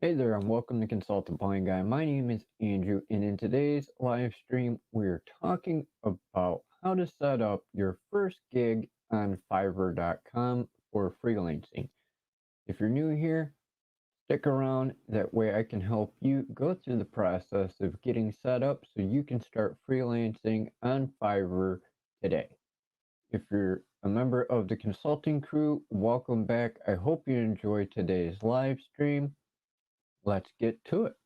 Hey there, and welcome to Consult the Blind Guy. My name is Andrew, and in today's live stream, we're talking about how to set up your first gig on Fiverr.com for freelancing. If you're new here, stick around. That way I can help you go through the process of getting set up so you can start freelancing on Fiverr today. If you're a member of the consulting crew, welcome back. I hope you enjoyed today's live stream. Let's get to it.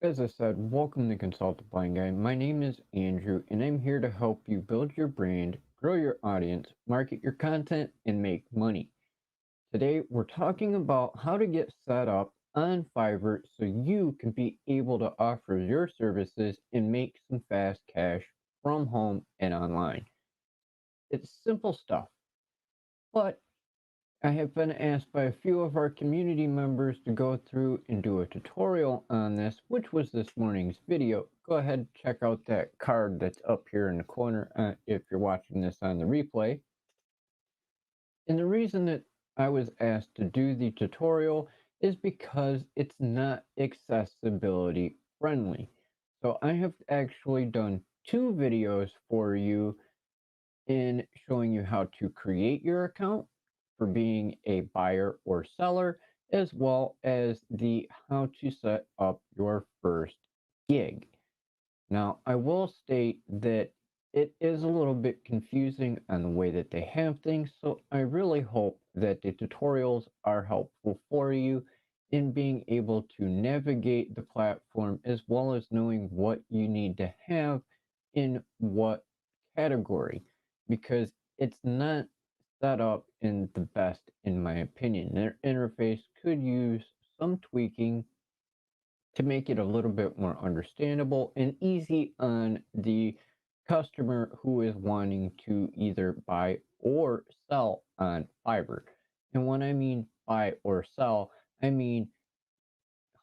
As I said, welcome to Consult the Blind Guy. My name is Andrew, and I'm here to help you build your brand, grow your audience, market your content, and make money. Today, we're talking about how to get set up on Fiverr so you can be able to offer your services and make some fast cash from home and online. It's simple stuff, but I have been asked by a few of our community members to go through and do a tutorial on this, which was this morning's video. Go ahead and check out that card that's up here in the corner if you're watching this on the replay. And the reason that I was asked to do the tutorial is because it's not accessibility friendly. So I have actually done two videos for you in showing you how to create your account for being a buyer or seller, as well as the how to set up your first gig. Now, I will state that it is a little bit confusing on the way that they have things, so I really hope that the tutorials are helpful for you in being able to navigate the platform, as well as knowing what you need to have in what category, because it's not set up in the best, in my opinion. Their interface could use some tweaking to make it a little bit more understandable and easy on the customer who is wanting to either buy or sell on Fiverr. And when I mean buy or sell, I mean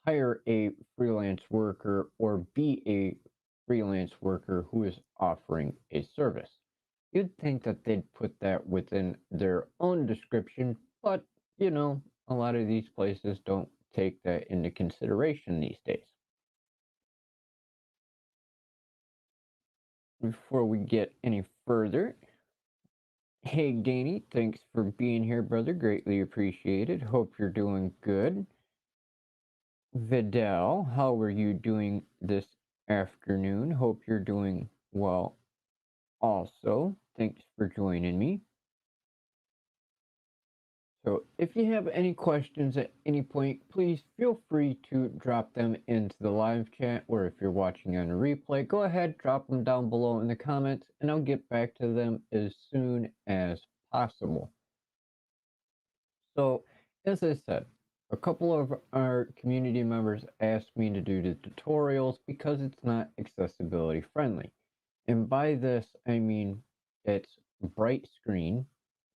hire a freelance worker or be a freelance worker who is offering a service. You'd think that they'd put that within their own description, but a lot of these places don't take that into consideration these days. Before we get any further, hey Danny, thanks for being here, brother. Greatly appreciated. Hope you're doing good. Vidal, how are you doing this afternoon? Hope you're doing well also. Thanks for joining me. So if you have any questions at any point, please feel free to drop them into the live chat, or if you're watching on a replay, go ahead, drop them down below in the comments, and I'll get back to them as soon as possible. So, as I said, a couple of our community members asked me to do the tutorials because it's not accessibility friendly. And by this, I mean it's bright screen,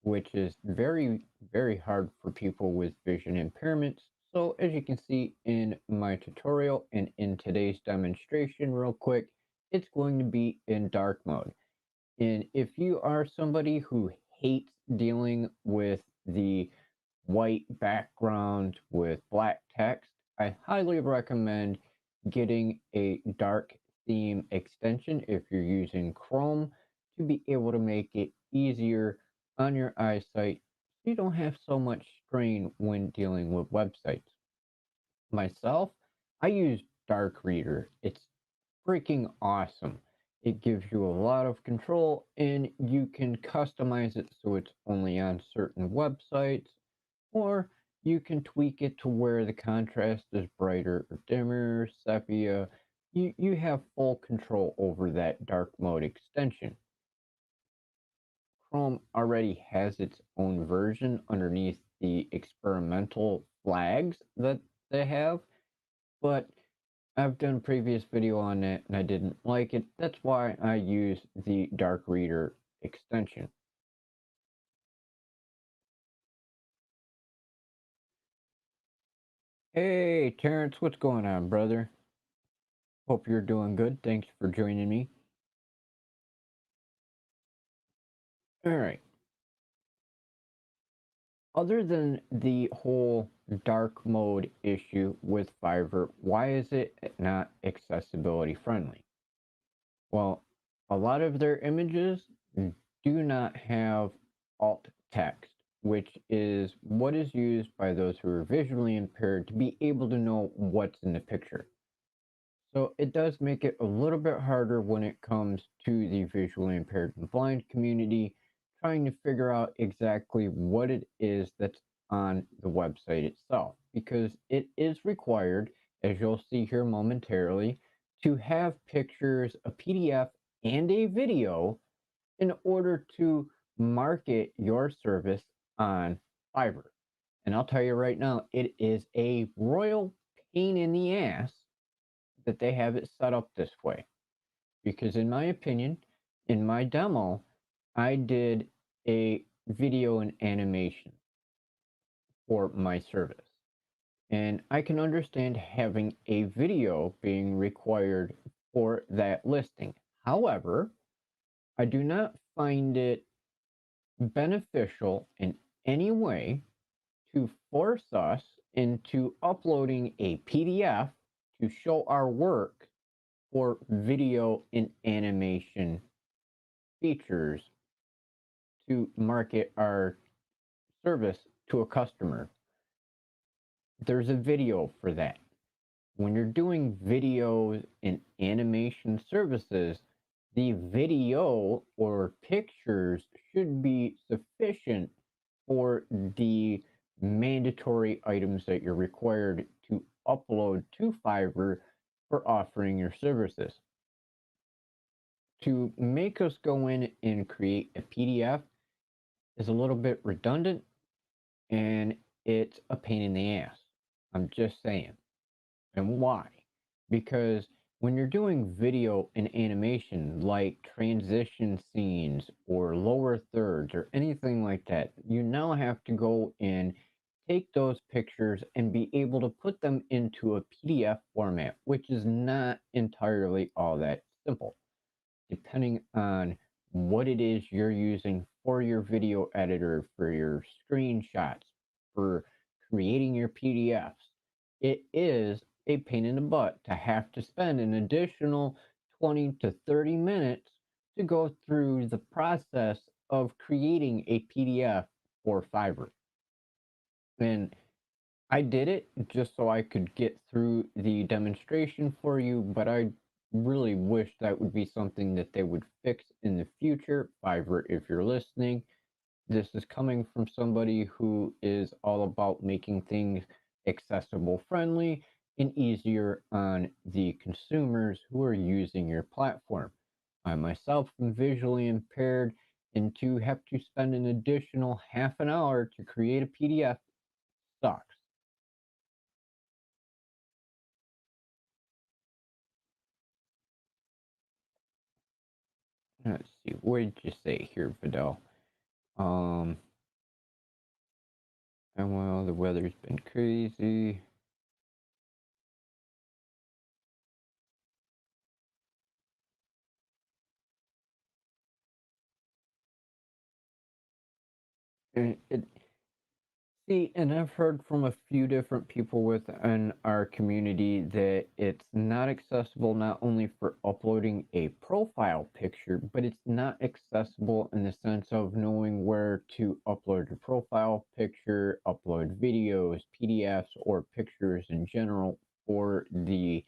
which is very, very hard for people with vision impairments. So as you can see in my tutorial and in today's demonstration real quick, it's going to be in dark mode. And if you are somebody who hates dealing with the white background with black text, I highly recommend getting a dark theme extension if you're using Chrome to be able to make it easier on your eyesight so you don't have so much strain when dealing with websites. Myself, I use Dark Reader. It's freaking awesome. It gives you a lot of control and you can customize it so it's only on certain websites, or you can tweak it to where the contrast is brighter or dimmer, sepia. You have full control over that dark mode extension. Chrome already has its own version underneath the experimental flags that they have, but I've done a previous video on it and I didn't like it. That's why I use the Dark Reader extension. Hey, Terrence, what's going on, brother? Hope you're doing good. Thanks for joining me. All right. Other than the whole dark mode issue with Fiverr, why is it not accessibility friendly? Well, a lot of their images do not have alt text, which is what is used by those who are visually impaired to be able to know what's in the picture. So it does make it a little bit harder when it comes to the visually impaired and blind community, trying to figure out exactly what it is that's on the website itself, because it is required, as you'll see here momentarily, to have pictures, a PDF, and a video in order to market your service on Fiverr. And I'll tell you right now, it is a royal pain in the ass that they have it set up this way. Because in my opinion, in my demo, I did a video and animation for my service. And I can understand having a video being required for that listing. However, I do not find it beneficial in any way to force us into uploading a PDF to show our work for video and animation features to market our service to a customer. There's a video for that. When you're doing videos and animation services, the video or pictures should be sufficient for the mandatory items that you're required to upload to Fiverr for offering your services. To make us go in and create a PDF is a little bit redundant and it's a pain in the ass. I'm just saying. And why? Because When you're doing video and animation like transition scenes or lower thirds or anything like that, you now have to go and take those pictures and be able to put them into a PDF format, which is not entirely all that simple, depending on what it is you're using for your video editor, for your screenshots, for creating your PDFs. It is a pain in the butt to have to spend an additional 20 to 30 minutes to go through the process of creating a PDF for Fiverr. And I did it just so I could get through the demonstration for you, but I really wish that would be something that they would fix in the future. Fiverr, if you're listening, this is coming from somebody who is all about making things accessible, friendly, and easier on the consumers who are using your platform. I myself am visually impaired, and to have to spend an additional half an hour to create a PDF sucks. Let's see, what did you say here, Vidal? Um, and well, the weather's been crazy. And see, and I've heard from a few different people within our community that it's not accessible not only for uploading a profile picture, but it's not accessible in the sense of knowing where to upload your profile picture, upload videos, PDFs, or pictures in general for the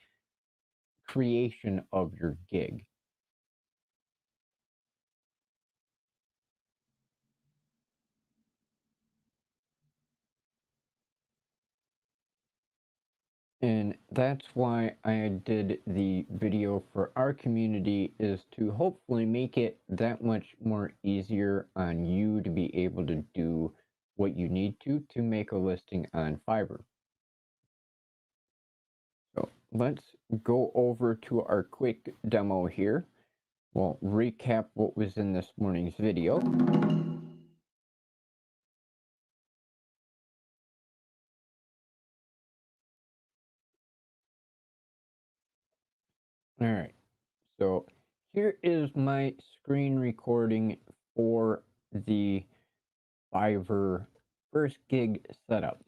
creation of your gig. And that's why I did the video for our community, is to hopefully make it that much more easier on you to be able to do what you need to make a listing on Fiverr. So let's go over to our quick demo here. We'll recap what was in this morning's video. All right, so here is my screen recording for the Fiverr first gig setup.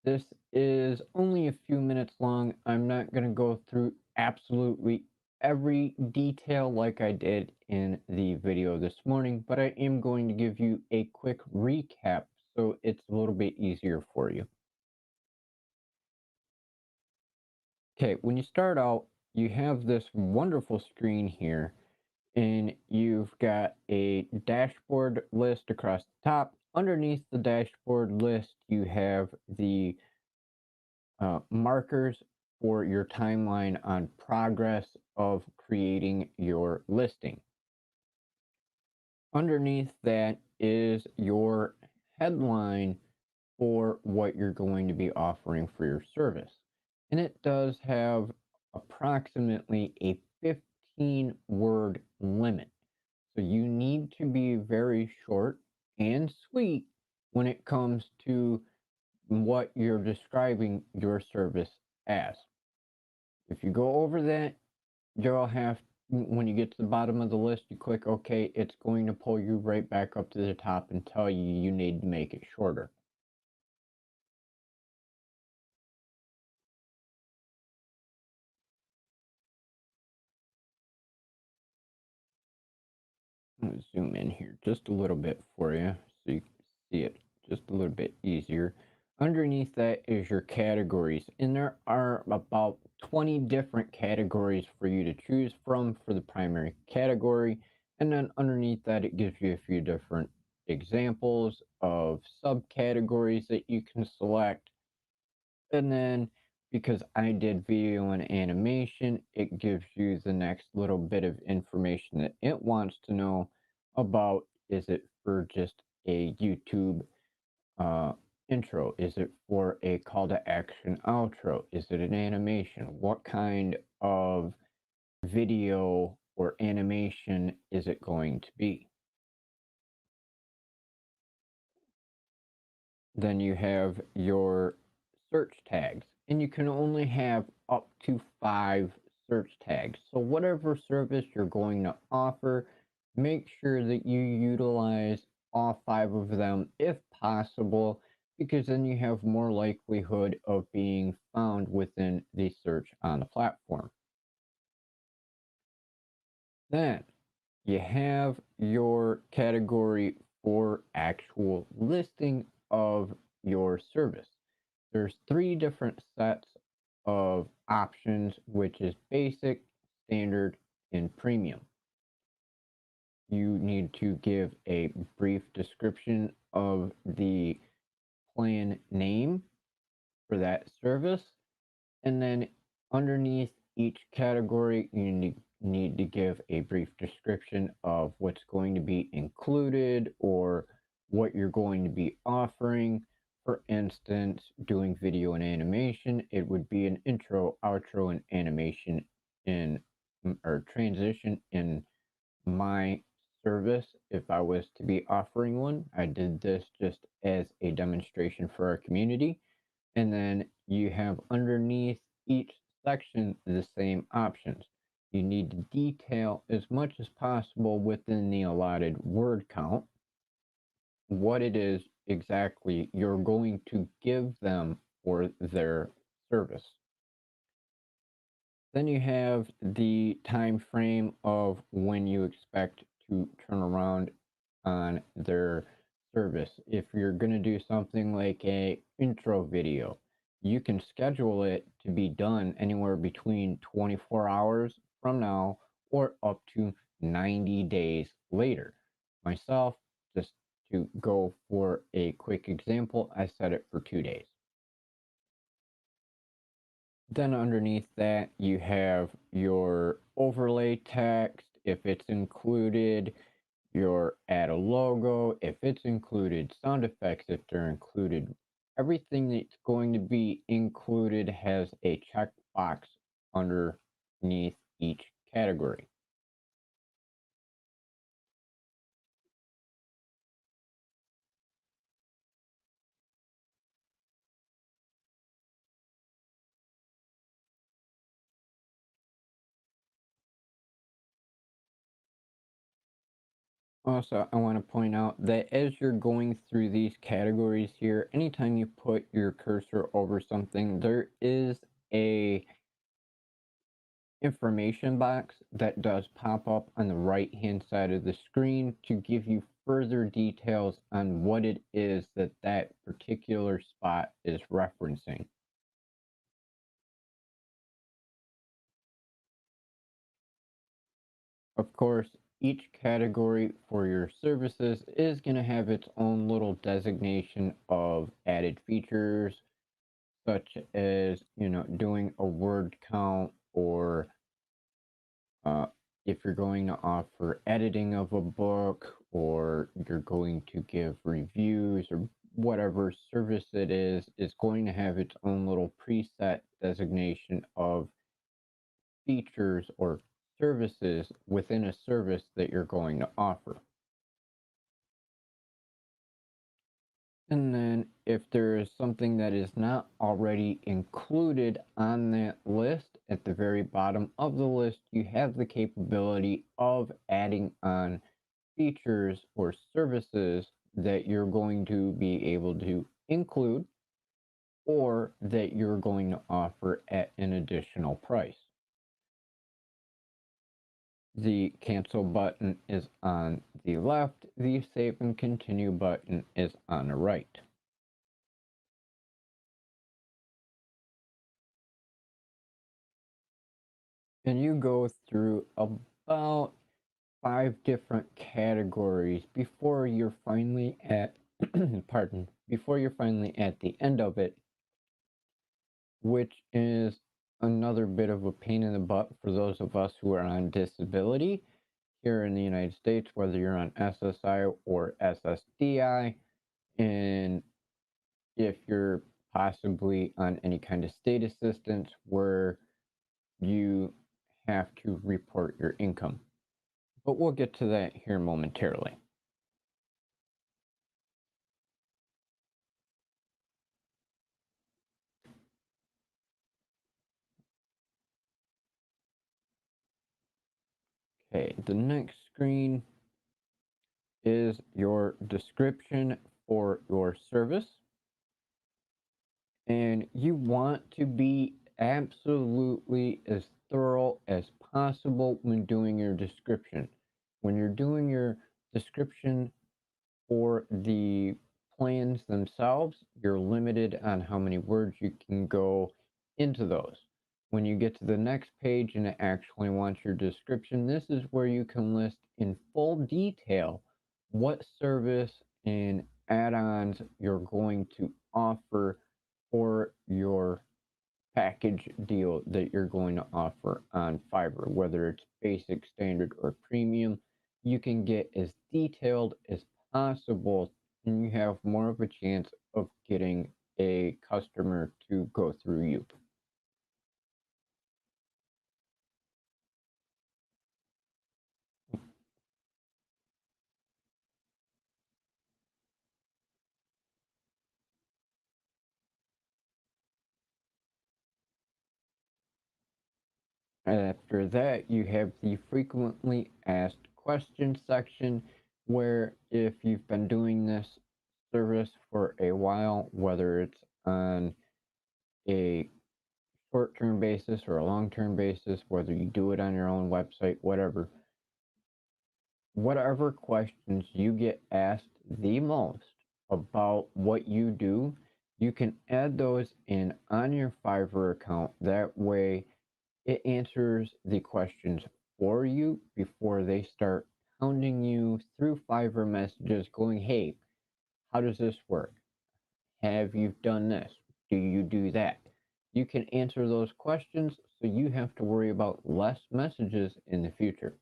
This is only a few minutes long. I'm not going to go through absolutely every detail like I did in the video this morning, but I am going to give you a quick recap so it's a little bit easier for you. Okay, when you start out, you have this wonderful screen here, and you've got a dashboard list across the top. Underneath the dashboard list, you have the markers for your timeline on progress of creating your listing. Underneath that is your headline for what you're going to be offering for your service. And it does have approximately a 15-word limit. So you need to be very short and sweet when it comes to what you're describing your service as. If you go over that, you'll have, when you get to the bottom of the list, you click OK, it's going to pull you right back up to the top and tell you you need to make it shorter. I'm going to zoom in here just a little bit for you so you can see it just a little bit easier. Underneath that is your categories, and there are about 20 different categories for you to choose from for the primary category. And then underneath that, it gives you a few different examples of subcategories that you can select. And then because I did video and animation, it gives you the next little bit of information that it wants to know about. Is it for just a YouTube uh, intro? Is it for a call to action outro? Is it an animation? What kind of video or animation is it going to be? Then you have your search tags, and you can only have up to 5 search tags. So whatever service you're going to offer, make sure that you utilize all 5 of them if possible, because then you have more likelihood of being found within the search on the platform. Then you have your category for actual listing of your service. There's 3 different sets of options, which is basic, standard, and premium. You need to give a brief description of the plan name for that service, and then underneath each category, you need to give a brief description of what's going to be included or what you're going to be offering. For instance, doing video and animation, it would be an intro, outro, and animation in or transition in my service. If I was to be offering one, I did this just as a demonstration for our community. And then you have underneath each section the same options. You need to detail as much as possible within the allotted word count what it is exactly you're going to give them for their service. Then you have the time frame of when you expect to turn around on their service. If you're going to do something like a intro video, you can schedule it to be done anywhere between 24 hours from now or up to 90 days later. Myself, just to go for a quick example, I set it for 2 days. Then underneath that, you have your overlay text, if it's included, your add a logo, if it's included, sound effects, if they're included. Everything that's going to be included has a checkbox underneath each category. Also, I want to point out that as you're going through these categories here, anytime you put your cursor over something, there is a information box that does pop up on the right hand side of the screen to give you further details on what it is that that particular spot is referencing. Of course, each category for your services is going to have its own little designation of added features, such as, doing a word count or uh, if you're going to offer editing of a book or you're going to give reviews or whatever service it is going to have its own little preset designation of features or services within a service that you're going to offer. And then if there is something that is not already included on that list, at the very bottom of the list, you have the capability of adding on features or services that you're going to be able to include or that you're going to offer at an additional price. The cancel button is on the left, the save and continue button is on the right. And you go through about 5 different categories before you're finally at before you're finally at the end of it, which is another bit of a pain in the butt for those of us who are on disability here in the United States, whether you're on SSI or SSDI, and if you're possibly on any kind of state assistance where you have to report your income. But we'll get to that here momentarily. Okay, the next screen is your description for your service. And you want to be absolutely as thorough as possible when doing your description. When you're doing your description for the plans themselves, you're limited on how many words you can go into those. When you get to the next page and it actually wants your description, this is where you can list in full detail what service and add-ons you're going to offer for your package deal that you're going to offer on Fiverr, whether it's basic, standard, or premium. You can get as detailed as possible, and you have more of a chance of getting a customer to go through you. After that, you have the frequently asked questions section, where if you've been doing this service for a while, whether it's on a short-term basis or a long-term basis, whether you do it on your own website, whatever questions you get asked the most about what you do, you can add those in on your Fiverr account. That way it answers the questions for you before they start hounding you through Fiverr messages going, hey, how does this work? Have you done this? Do you do that? You can answer those questions so you have to worry about less messages in the future.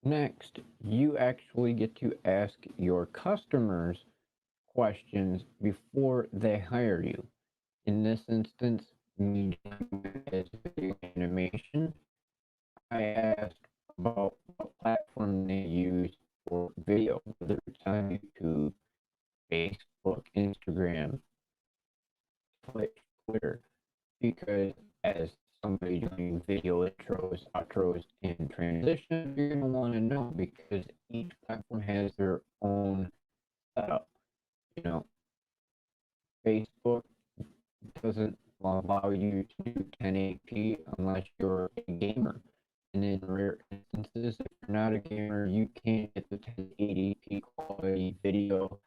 Next, you actually get to ask your customers questions before they hire you. In this instance, me as video animation, I asked about what platform they use for video, whether it's on YouTube, Facebook, Instagram, Twitch, Twitter, because as somebody doing video intros, outros, and transitions, you're going to want to know because each platform has their own setup. You know, Facebook doesn't allow you to do 1080p unless you're a gamer. And in rare instances, if you're not a gamer, you can't get the 1080p quality video,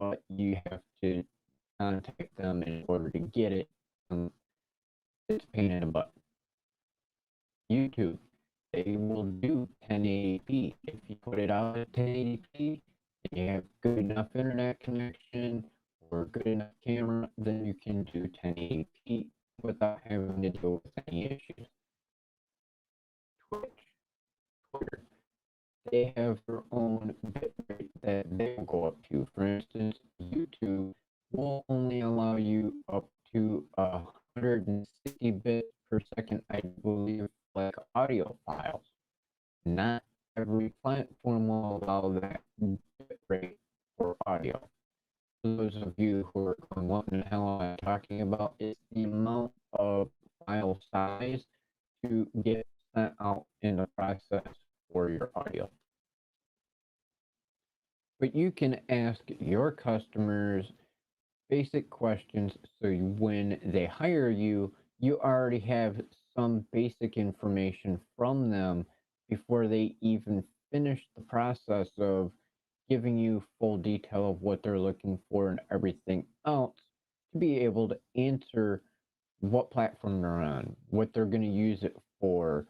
but you have to contact them in order to get it. It's a pain in the butt. YouTube, they will do 1080p. If you put it out at 1080p and you have good enough internet connection or good enough camera, then you can do 1080p without having to deal with any issues. Twitch, Twitter, they have their own bitrate that they will go up to. For instance, YouTube will only allow you up to 160 bits per second, I believe, like audio files. Not every platform will allow that bitrate for audio. For those of you who are going, what in the hell am I talking about? It's the amount of file size to get sent out in the process for your audio. But you can ask your customers basic questions so when they hire you, you already have some basic information from them before they even finish the process of giving you full detail of what they're looking for and everything else to be able to answer what platform they're on, what they're going to use it for,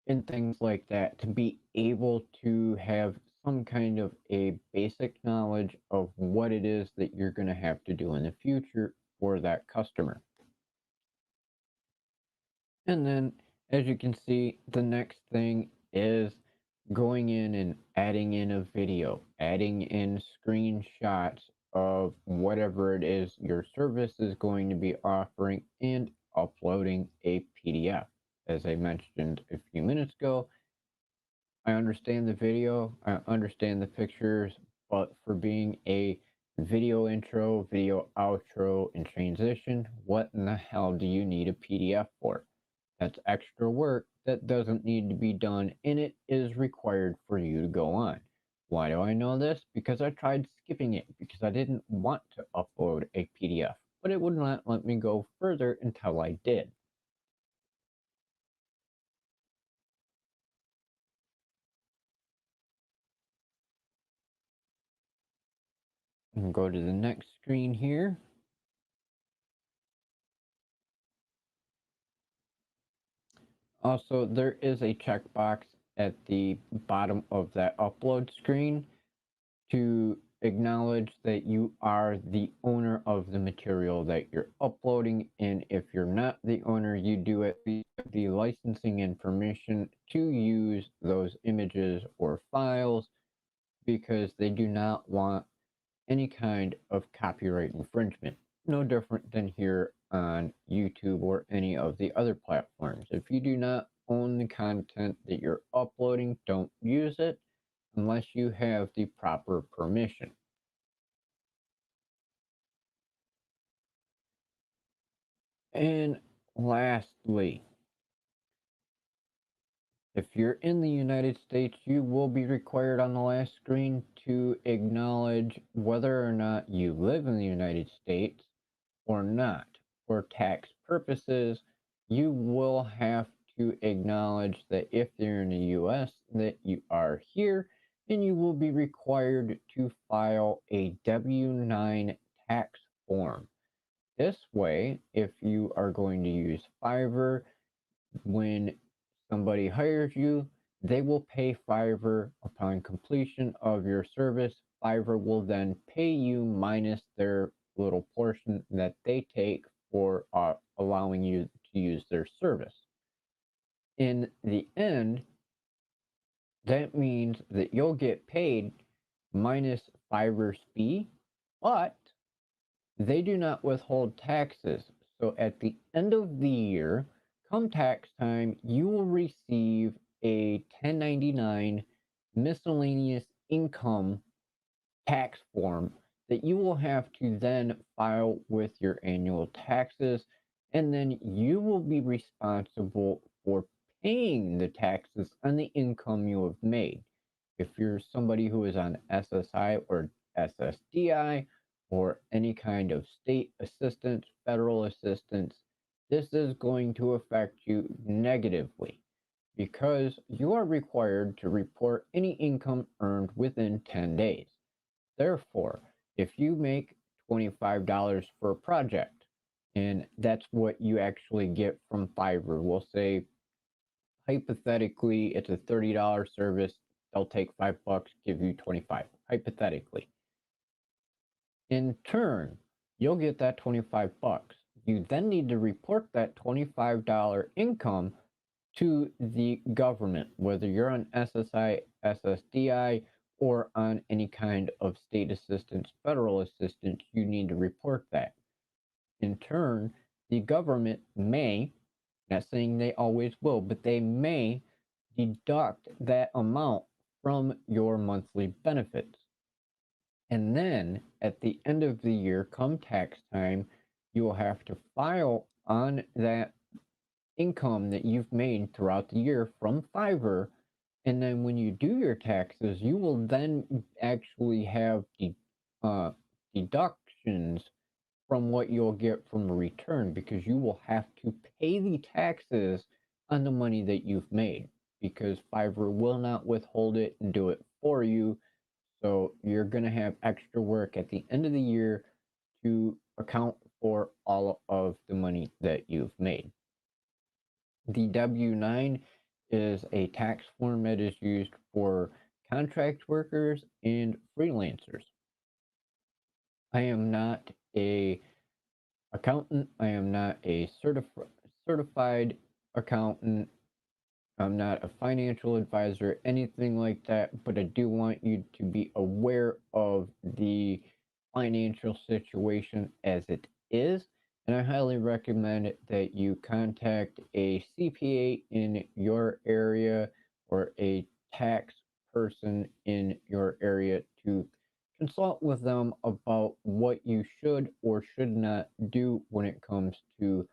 and things like that, to be able to have some kind of a basic knowledge of what it is that you're going to have to do in the future for that customer. And then, as you can see, the next thing is going in and adding in a video, adding in screenshots of whatever it is your service is going to be offering, and uploading a PDF. As I mentioned a few minutes ago, I understand the video, I understand the pictures, but for being a video intro, video outro, and transition, what in the hell do you need a PDF for? That's extra work that doesn't need to be done, and it is required for you to go on. Why do I know this? Because I tried skipping it because I didn't want to upload a PDF, but it would not let me go further until I did. And go to the next screen here. Also, there is a checkbox at the bottom of that upload screen to acknowledge that you are the owner of the material that you're uploading. And if you're not the owner, you do at least have the licensing and permission to use those images or files, because they do not want any kind of copyright infringement. No different than here on YouTube or any of the other platforms. If you do not own the content that you're uploading, don't use it unless you have the proper permission. And lastly, if you're in the United States, you will be required on the last screen to acknowledge whether or not you live in the United States or not. For tax purposes, you will have to acknowledge that if you're in the US, that you are here, and you will be required to file a W-9 tax form. This way, if you are going to use Fiverr, when somebody hires you, they will pay Fiverr upon completion of your service. Fiverr will then pay you minus their little portion that they take for allowing you to use their service. In the end, that means that you'll get paid minus Fiverr's fee, but they do not withhold taxes. So at the end of the year, come tax time, you will receive a 1099 miscellaneous income tax form that you will have to then file with your annual taxes, and then you will be responsible for paying the taxes on the income you have made. If you're somebody who is on SSI or SSDI or any kind of state assistance, federal assistance, this is going to affect you negatively, because you are required to report any income earned within 10 days. Therefore, if you make $25 for a project, and that's what you actually get from Fiverr, we'll say hypothetically it's a $30 service, they'll take $5, give you 25, hypothetically. In turn, you'll get that 25 bucks. You then need to report that $25 income to the government, whether you're on SSI, SSDI, or on any kind of state assistance, federal assistance, you need to report that. In turn, the government may, not saying they always will, but they may deduct that amount from your monthly benefits. And then at the end of the year, come tax time, you will have to file on that income that you've made throughout the year from Fiverr. And then when you do your taxes, you will then actually have deductions from what you'll get from a return, because you will have to pay the taxes on the money that you've made, because Fiverr will not withhold it and do it for you. So you're going to have extra work at the end of the year to account for all of the money that you've made. The W-9 is a tax form that is used for contract workers and freelancers. I am not a accountant. I am not a certified accountant. I'm not a financial advisor, anything like that, but I do want you to be aware of the financial situation as it is. And I highly recommend that you contact a CPA in your area or a tax person in your area to consult with them about what you should or should not do when it comes to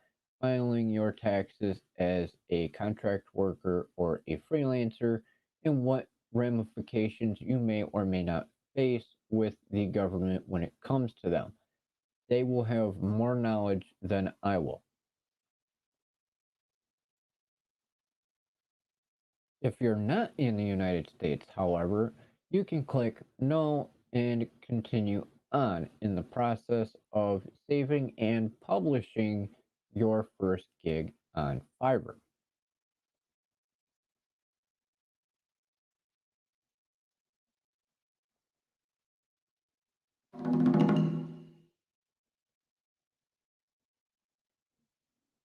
filing your taxes as a contract worker or a freelancer, and what ramifications you may or may not face with the government when it comes to them. They will have more knowledge than I will. If you're not in the United States, however, you can click no and continue on in the process of saving and publishing your first gig on Fiverr.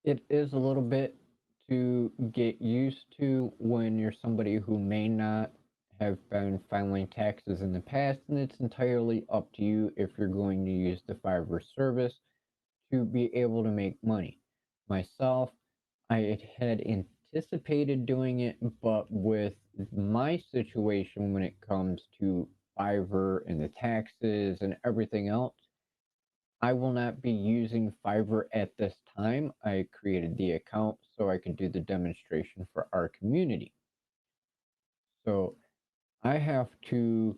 It is a little bit to get used to when you're somebody who may not have been filing taxes in the past, and it's entirely up to you if you're going to use the Fiverr service to be able to make money. Myself, I had anticipated doing it, but with my situation when it comes to Fiverr and the taxes and everything else, I will not be using Fiverr at this time. I created the account so I could do the demonstration for our community. So I have to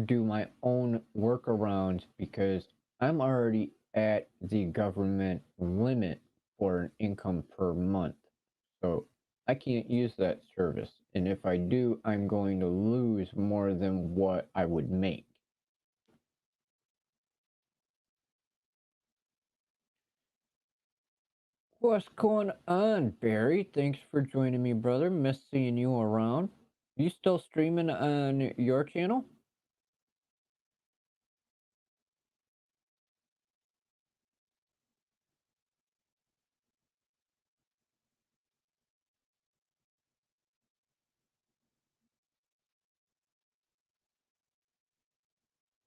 do my own workarounds because I'm already at the government limit for an income per month. So I can't use that service. And if I do, I'm going to lose more than what I would make. What's going on, Barry? Thanks for joining me, brother. Miss seeing you around. You still streaming on your channel?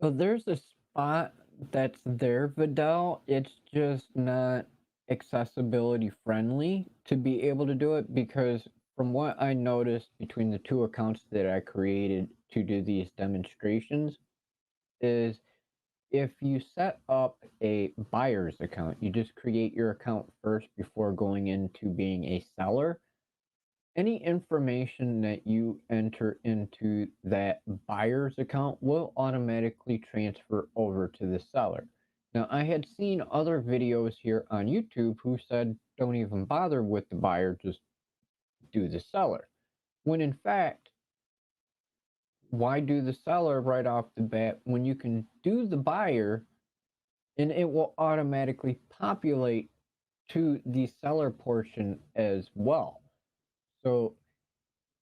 Well, there's a spot that's there, Vidal. It's just not accessibility friendly to be able to do it because, from what I noticed between the two accounts that I created to do these demonstrations, is if you set up a buyer's account, you just create your account first before going into being a seller. Any information that you enter into that buyer's account will automatically transfer over to the seller. Now, I had seen other videos here on YouTube who said don't even bother with the buyer, just do the seller. When in fact, why do the seller right off the bat when you can do the buyer and it will automatically populate to the seller portion as well? So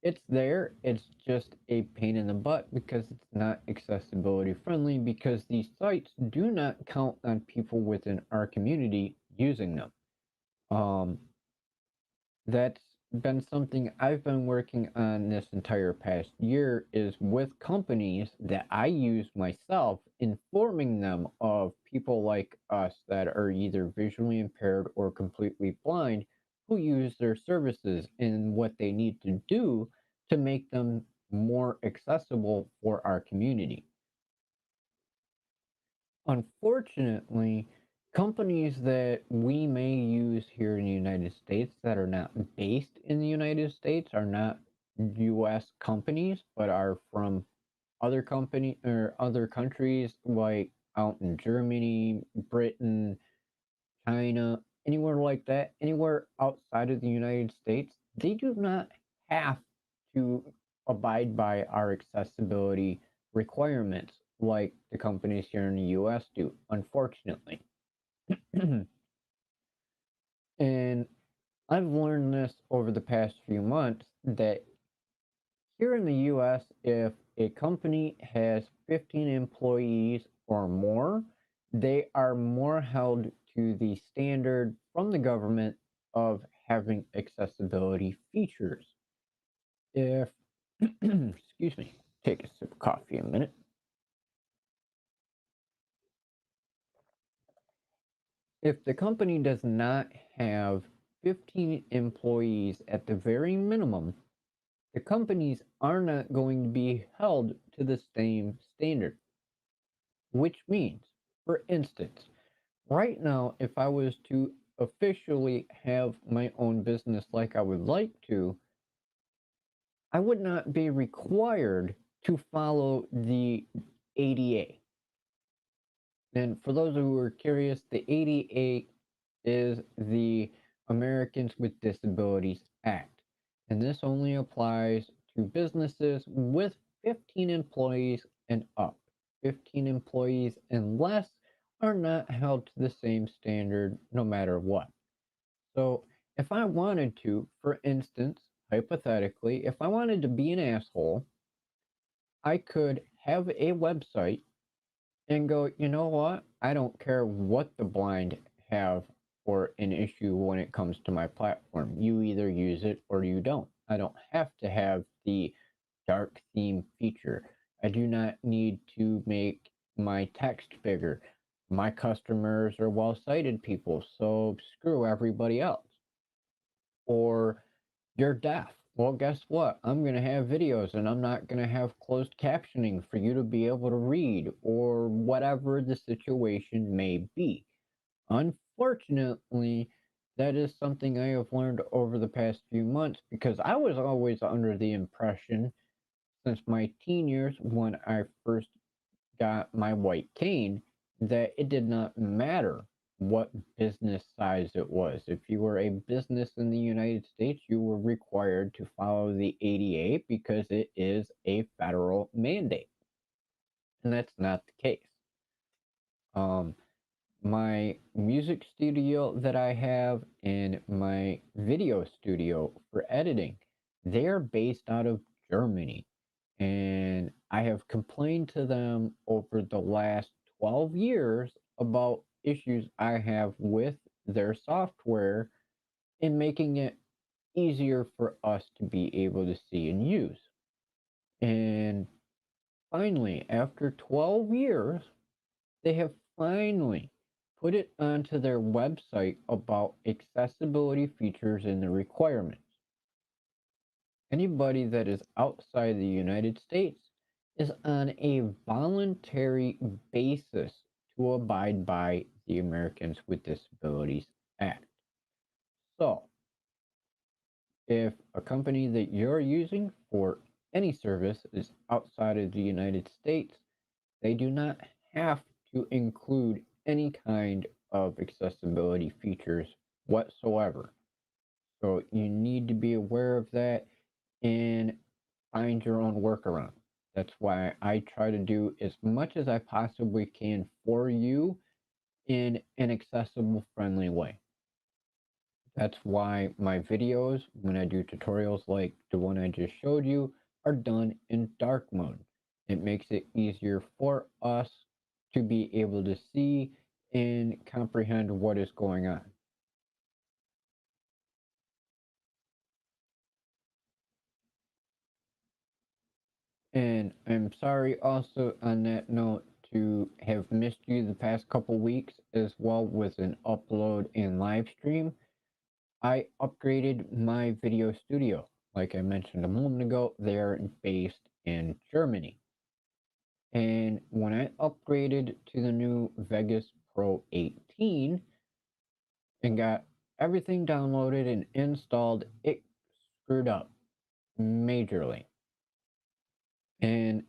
it's there. It's just a pain in the butt because it's not accessibility friendly because these sites do not count on people within our community using them. Um, that's been something I've been working on this entire past year is with companies that I use myself, informing them of people like us that are either visually impaired or completely blind who use their services and what they need to do to make them more accessible for our community. Unfortunately, companies that we may use here in the United States that are not based in the United States are not US companies, but are from other company or other countries like out in Germany, Britain, China, anywhere like that, anywhere outside of the United States, they do not have to abide by our accessibility requirements like the companies here in the US do, unfortunately. And I've learned this over the past few months that here in the US, if a company has 15 employees or more, they are more held to the standard from the government of having accessibility features. If, excuse me, take a sip of coffee a minute. If the company does not have 15 employees at the very minimum, the companies are not going to be held to the same standard. Which means, for instance, right now, if I was to officially have my own business like I would like to, I would not be required to follow the ADA. And for those who are curious, the ADA is the Americans with Disabilities Act. And this only applies to businesses with 15 employees and up. 15 employees and less are not held to the same standard no matter what. So if I wanted to, for instance, hypothetically, if I wanted to be an asshole, I could have a website and go, you know what? I don't care what the blind have for an issue when it comes to my platform. You either use it or you don't. I don't have to have the dark theme feature. I do not need to make my text bigger. My customers are well sighted people, so screw everybody else. Or you're deaf. Well, guess what? I'm going to have videos and I'm not going to have closed captioning for you to be able to read or whatever the situation may be. Unfortunately, that is something I have learned over the past few months because I was always under the impression since my teen years when I first got my white cane that it did not matter what business size it was. If you were a business in the United States, you were required to follow the ADA because it is a federal mandate. And that's not the case. Um, my music studio that I have and my video studio for editing, they are based out of Germany. And I have complained to them over the last 12 years about issues I have with their software in making it easier for us to be able to see and use. And finally, after 12 years, they have finally put it onto their website about accessibility features and the requirements. Anybody that is outside the United States is on a voluntary basis to abide by the Americans with Disabilities Act. So, if a company that you're using for any service is outside of the United States, they do not have to include any kind of accessibility features whatsoever. So you need to be aware of that and find your own workaround. That's why I try to do as much as I possibly can for you in an accessible, friendly way. That's why my videos, when I do tutorials like the one I just showed you, are done in dark mode. It makes it easier for us to be able to see and comprehend what is going on. And I'm sorry also on that note to have missed you the past couple weeks as well with an upload and live stream. I upgraded my video studio. Like I mentioned a moment ago, they are based in Germany. And when I upgraded to the new Vegas Pro 18 and got everything downloaded and installed, it screwed up majorly. And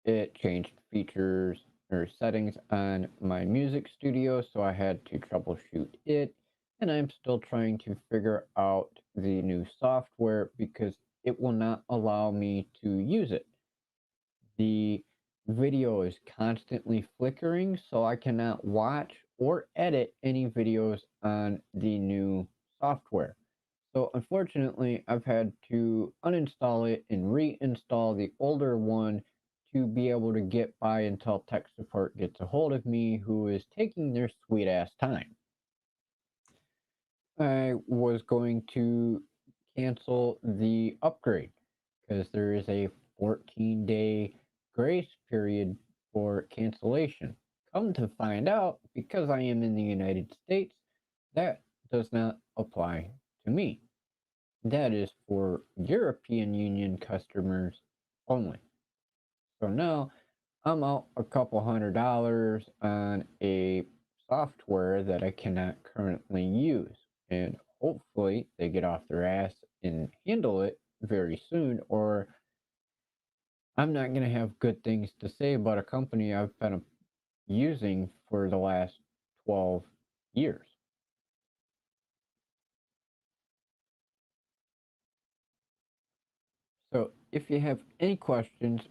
it changed features or settings on my music studio, so I had to troubleshoot it. And I'm still trying to figure out the new software because it will not allow me to use it. The video is constantly flickering, so I cannot watch or edit any videos on the new software. So unfortunately, I've had to uninstall it and reinstall the older one to be able to get by until tech support gets a hold of me, who is taking their sweet ass time. I was going to cancel the upgrade because there is a 14-day grace period for cancellation. Come to find out, because I am in the United States, that does not apply to me. That is for European Union customers only. So now I'm out a couple $100 on a software that I cannot currently use. And hopefully they get off their ass and handle it very soon, or I'm not going to have good things to say about a company I've been using for the last 12 years. So if you have any questions,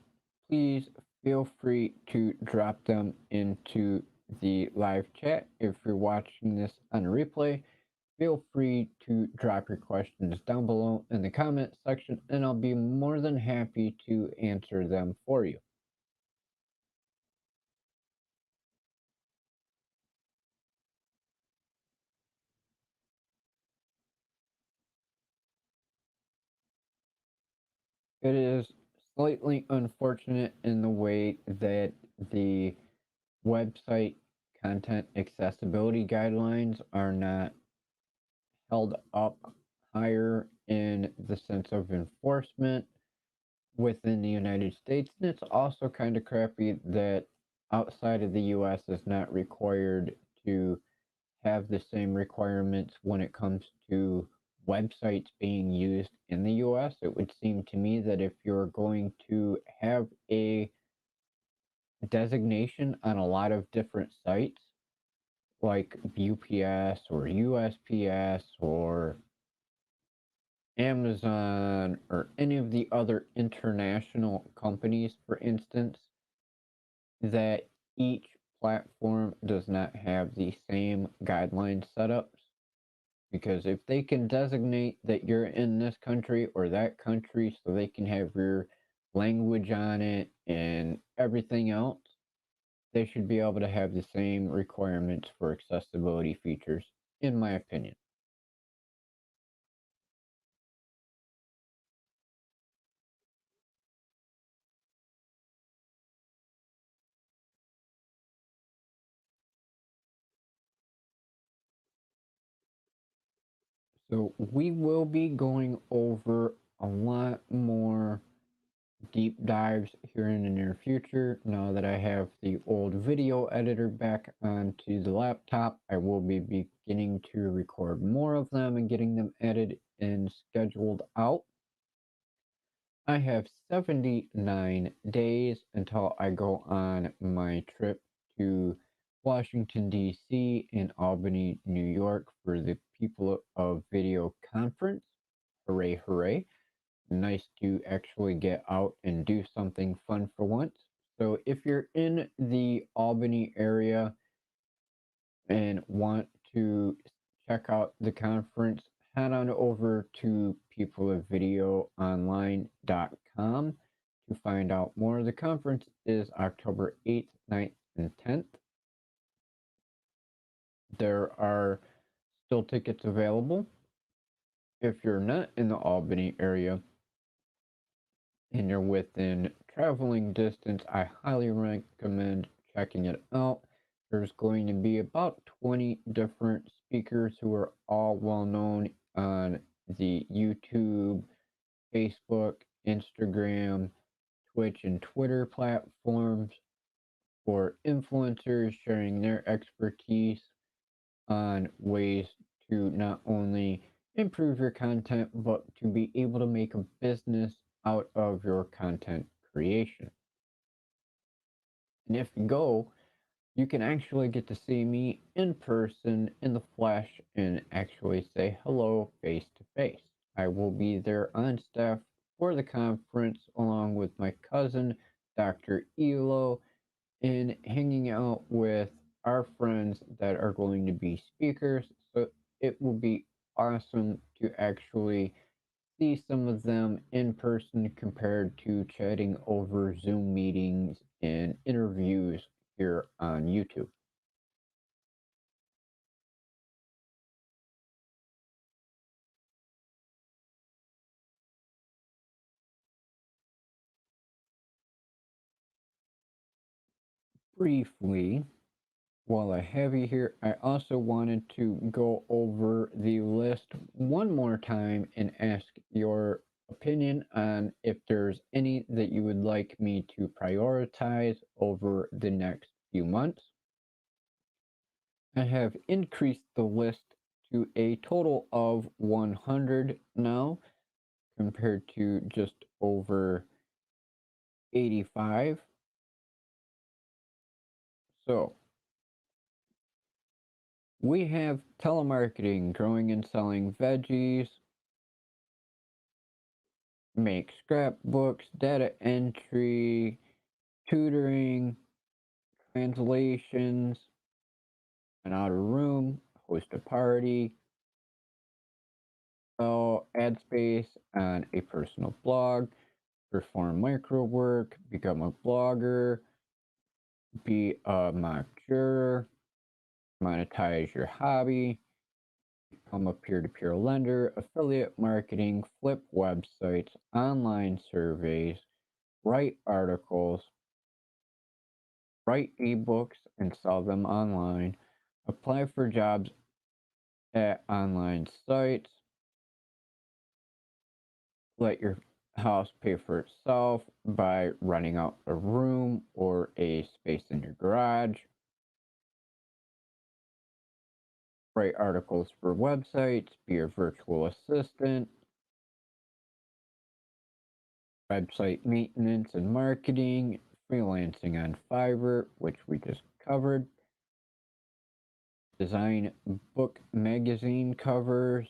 please feel free to drop them into the live chat. If you're watching this on replay, feel free to drop your questions down below in the comment section, and I'll be more than happy to answer them for you. It is slightly unfortunate in the way that the website content accessibility guidelines are not held up higher in the sense of enforcement within the United States. And it's also kind of crappy that outside of the US is not required to have the same requirements when it comes to websites being used in the US. It would seem to me that if you're going to have a designation on a lot of different sites, like UPS or USPS or Amazon or any of the other international companies, for instance, that each platform does not have the same guideline setups. Because if they can designate that you're in this country or that country so they can have your language on it and everything else, they should be able to have the same requirements for accessibility features, in my opinion. So we will be going over a lot more deep dives here in the near future. Now that I have the old video editor back onto the laptop, I will be beginning to record more of them and getting them edited and scheduled out. I have 79 days until I go on my trip to Washington, D.C. and Albany, New York for the People of Video Conference. Hooray, hooray. Nice to actually get out and do something fun for once. So if you're in the Albany area and want to check out the conference, head on over to peopleofvideoonline.com to find out more. The conference is October 8th, 9th, and 10th. There are still tickets available. If you're not in the Albany area and you're within traveling distance, I highly recommend checking it out. There's going to be about 20 different speakers who are all well known on the YouTube, Facebook, Instagram, Twitch, and Twitter platforms for influencers sharing their expertise on ways to not only improve your content, but to be able to make a business out of your content creation. And if you go, you can actually get to see me in person, in the flesh, and actually say hello face to face. I will be there on staff for the conference along with my cousin, Dr. Elo, and hanging out with our friends that are going to be speakers. So it will be awesome to actually see some of them in person compared to chatting over Zoom meetings and interviews here on YouTube. Briefly, while I have you here, I also wanted to go over the list one more time and ask your opinion on if there's any that you would like me to prioritize over the next few months. I have increased the list to a total of 100 now, compared to just over 85. So, we have telemarketing, growing and selling veggies, make scrapbooks, data entry, tutoring, translations, an outer room, host a party, sell ad space on a personal blog, perform micro work, become a blogger, be a mock juror, monetize your hobby, become a peer-to-peer lender, affiliate marketing, flip websites, online surveys, write articles, write ebooks and sell them online, apply for jobs at online sites, let your house pay for itself by renting out a room or a space in your garage, write articles for websites, be a virtual assistant, website maintenance and marketing, freelancing on Fiverr, which we just covered, design book magazine covers,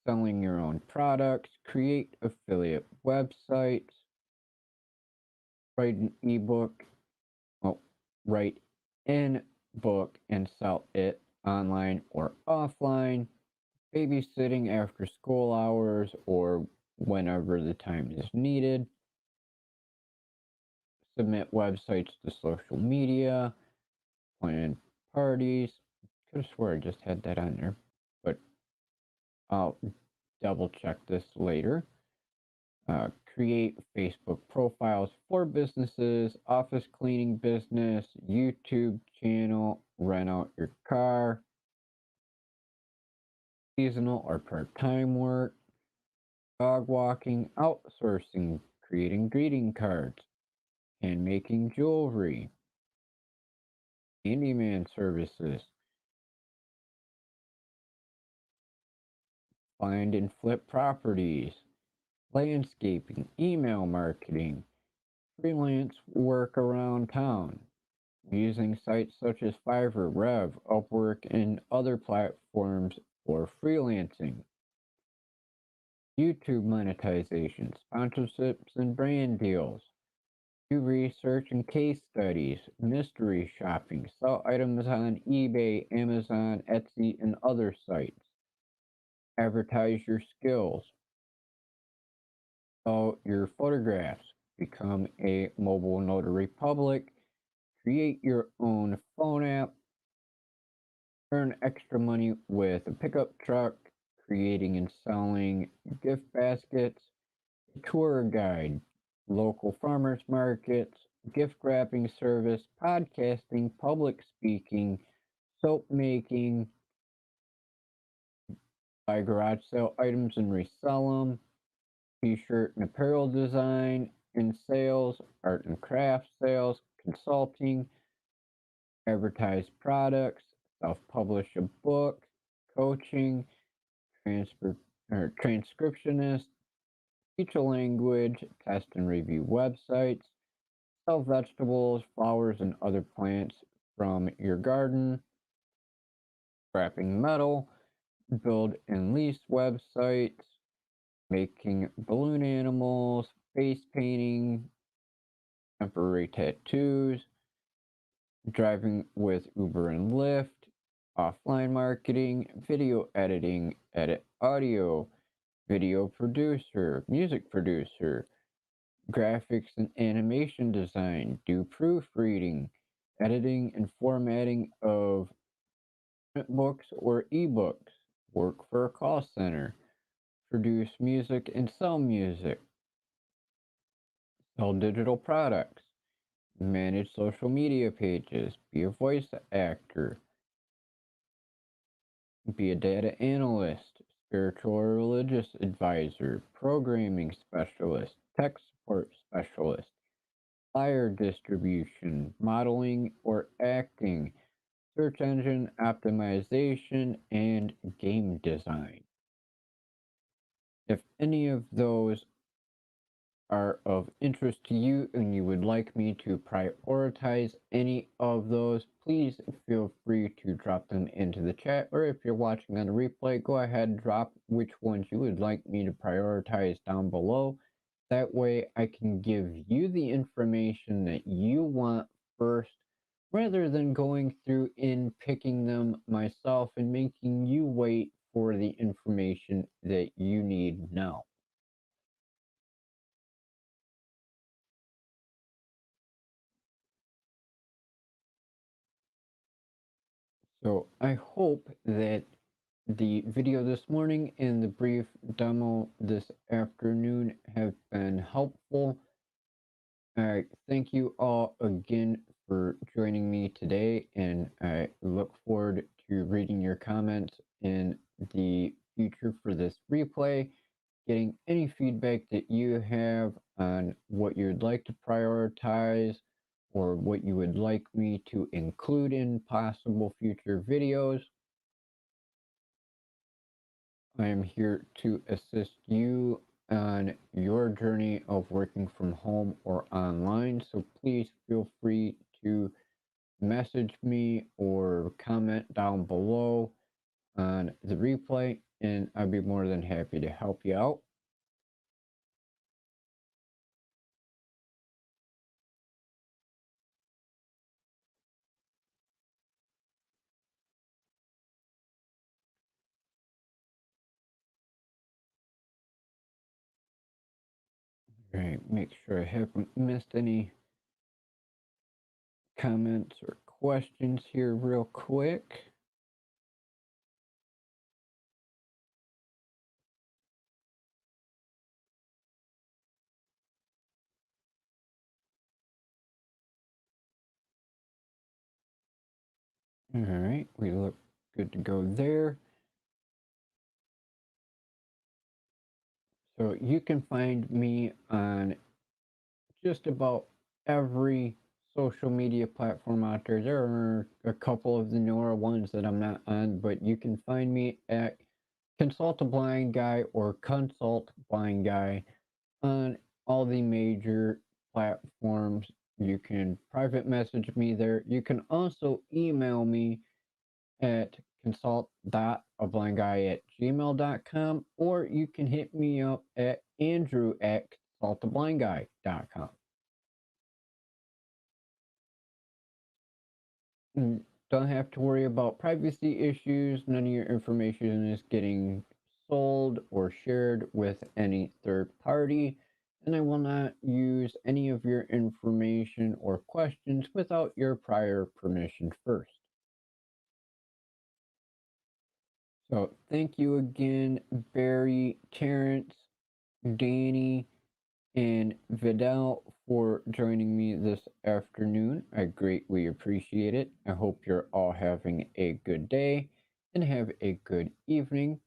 selling your own products, create affiliate websites, write an ebook, well, write in book and sell it online or offline, babysitting after school hours or whenever the time is needed, submit websites to social media, plan parties. Could have swore I just had that on there, but I'll double check this later. Create Facebook profiles for businesses, office cleaning business, YouTube channel, rent out your car, seasonal or part-time work, dog walking, outsourcing, creating greeting cards, and making jewelry, handyman services, find and flip properties, landscaping, email marketing, freelance work around town, using sites such as Fiverr, Rev, Upwork, and other platforms for freelancing, YouTube monetization, sponsorships and brand deals, do research and case studies, mystery shopping, sell items on eBay, Amazon, Etsy, and other sites, advertise your skills, sell your photographs, become a mobile notary public, create your own phone app, earn extra money with a pickup truck, creating and selling gift baskets, a tour guide, local farmers markets, gift wrapping service, podcasting, public speaking, soap making, buy garage sale items and resell them, t-shirt and apparel design and sales, art and craft sales, consulting, advertise products, self-publish a book, coaching, transcriptionist, teach a language, test and review websites, sell vegetables, flowers, and other plants from your garden, scrapping metal, build and lease websites, making balloon animals, face painting, temporary tattoos, driving with Uber and Lyft, offline marketing, video editing, edit audio, video producer, music producer, graphics and animation design, do proofreading, editing and formatting of print books or ebooks, work for a call center, produce music and sell music, sell digital products, manage social media pages, be a voice actor, be a data analyst, spiritual or religious advisor, programming specialist, tech support specialist, flyer distribution, modeling or acting, search engine optimization, and game design. If any of those are of interest to you and you would like me to prioritize any of those, please feel free to drop them into the chat. Or if you're watching on a replay, go ahead and drop which ones you would like me to prioritize down below. That way I can give you the information that you want first, rather than going through and picking them myself and making you wait for the information that you need now. So I hope that the video this morning and the brief demo this afternoon have been helpful. I thank you all again for joining me today, and I look forward to reading your comments in the future for this replay, getting any feedback that you have on what you'd like to prioritize or what you would like me to include in possible future videos. I am here to assist you on your journey of working from home or online. So please feel free to message me or comment down below on the replay, and I'd be more than happy to help you out. All right, make sure I haven't missed any comments or questions here real quick. All right, we look good to go there. So you can find me on just about every social media platform out there. There are a couple of the newer ones that I'm not on, but you can find me at Consult a Blind Guy or Consult Blind Guy on all the major platforms. You can private message me there. You can also email me at consult.ablindguy@gmail.com, or you can hit me up at andrew@consultablindguy.com. Don't have to worry about privacy issues. None of your information is getting sold or shared with any third party. And I will not use any of your information or questions without your prior permission first. So thank you again, Barry, Terrence, Danny, and Vidal for joining me this afternoon. I greatly appreciate it. I hope you're all having a good day and have a good evening.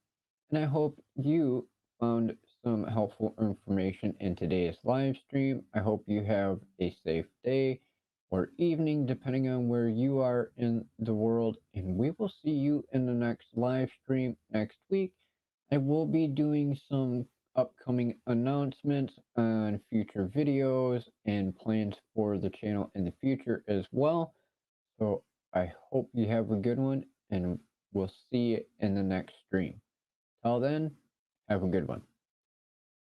And I hope you found some helpful information in today's live stream. I hope you have a safe day or evening, depending on where you are in the world. And we will see you in the next live stream next week. I will be doing some upcoming announcements on future videos and plans for the channel in the future as well. So I hope you have a good one, and we'll see you in the next stream. Till then, have a good one.